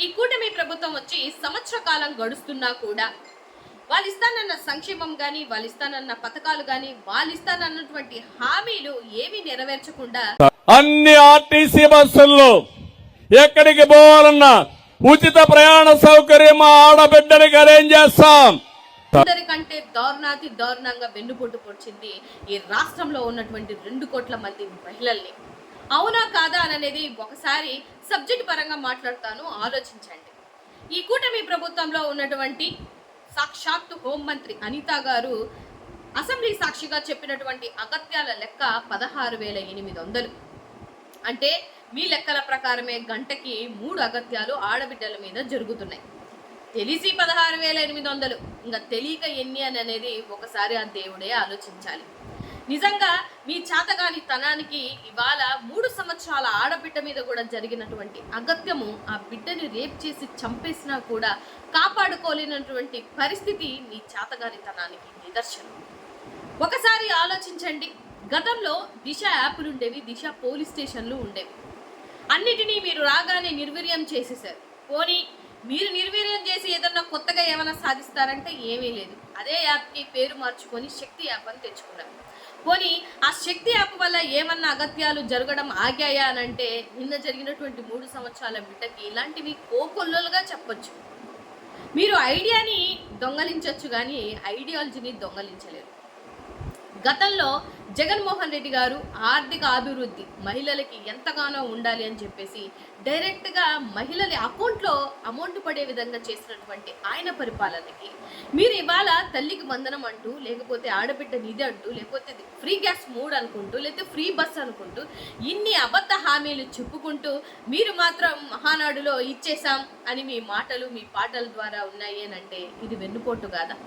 ఈ కూటమి ప్రభుత్వం వచ్చి సంవత్సర కాలం గడుస్తున్నా కూడా వాళ్ళు ఇస్తానన్న సంక్షేమం కానీ వాళ్ళు ఇస్తానన్న పథకాలు కానీ వాళ్ళు ఇస్తానన్నటువంటి హామీలు ఏమీ నెరవేర్చకుండా అన్ని ఆర్టీసీ బస్సుల్లో ఎక్కడికి పోవాలన్నా ఉచిత ప్రయాణ సౌకర్యం ఆడబిడ్డలకి అరేంజ్ చేస్తాం. అందరికంటే దారుణాతి దారుణంగా వెన్నుపోటు పొడిచింది ఈ రాష్ట్రంలో ఉన్నటువంటి 2 కోట్ల మంది మహిళల్ని. అవునా కాదా అనేది ఒకసారి సబ్జెక్ట్ పరంగా మాట్లాడతాను, ఆలోచించండి. ఈ కూటమి ప్రభుత్వంలో ఉన్నటువంటి సాక్షాత్తు హోంమంత్రి అనిత గారు అసెంబ్లీ సాక్షిగా చెప్పినటువంటి అగత్యాల లెక్క 16,800. అంటే మీ లెక్కల ప్రకారమే గంటకి 3 అగత్యాలు ఆడబిడ్డల మీద జరుగుతున్నాయి. తెలిసి 16,800, ఇంకా తెలియక ఎన్ని అని అనేది ఒకసారి ఆ దేవుడే ఆలోచించాలి. నిజంగా మీ చాతగాని తనానికి ఇవాళ 3 సంవత్సరాల ఆడబిడ్డ మీద కూడా జరిగినటువంటి అగత్యము, ఆ బిడ్డని రేప్ చేసి చంపేసినా కూడా కాపాడుకోలేనటువంటి పరిస్థితి మీ చాతగాని తనానికి నిదర్శనం. ఒకసారి ఆలోచించండి. గతంలో దిశ యాప్లు ఉండేవి, దిశ పోలీస్ స్టేషన్లు ఉండేవి. అన్నిటినీ మీరు రాగానే నిర్వీర్యం చేసేసారు. పోనీ మీరు నిర్వీర్యం చేసి ఏదన్నా కొత్తగా ఏమైనా సాధిస్తారంటే ఏమీ లేదు. అదే యాప్కి పేరు మార్చుకొని శక్తి యాప్ అని తెచ్చుకున్నారు. పోనీ ఆ శక్తి యాప్ వల్ల ఏమన్నా అగత్యాలు జరగడం ఆగాయా అని అంటే నిన్న జరిగినటువంటి 3 సంవత్సరాల బిడ్డకి ఇలాంటివి కోకొల్లలుగా చెప్పొచ్చు. మీరు ఐడియాని దొంగలించవచ్చు కానీ ఐడియాలజీని దొంగలించలేరు. గతంలో జగన్మోహన్ రెడ్డి గారు ఆర్థిక అభివృద్ధి మహిళలకి ఎంతగానో ఉండాలి అని చెప్పేసి డైరెక్ట్గా మహిళల అకౌంట్లో అమౌంట్ పడే విధంగా చేసినటువంటి ఆయన పరిపాలనకి మీరు ఇవాళ తల్లికి వందనం అంటూ, లేకపోతే ఆడబిడ్డ నిధి అంటూ, లేకపోతే ఫ్రీ గ్యాస్ 3 అనుకుంటూ, లేకపోతే ఫ్రీ బస్ అనుకుంటూ ఇన్ని అబద్ధ హామీలు చెప్పుకుంటూ మీరు మాత్రం మహానాడులో ఇచ్చేసాం అని మీ మాటలు మీ పాటల ద్వారా ఉన్నాయి అని అంటే ఇది వెన్నుపోటు కాదా?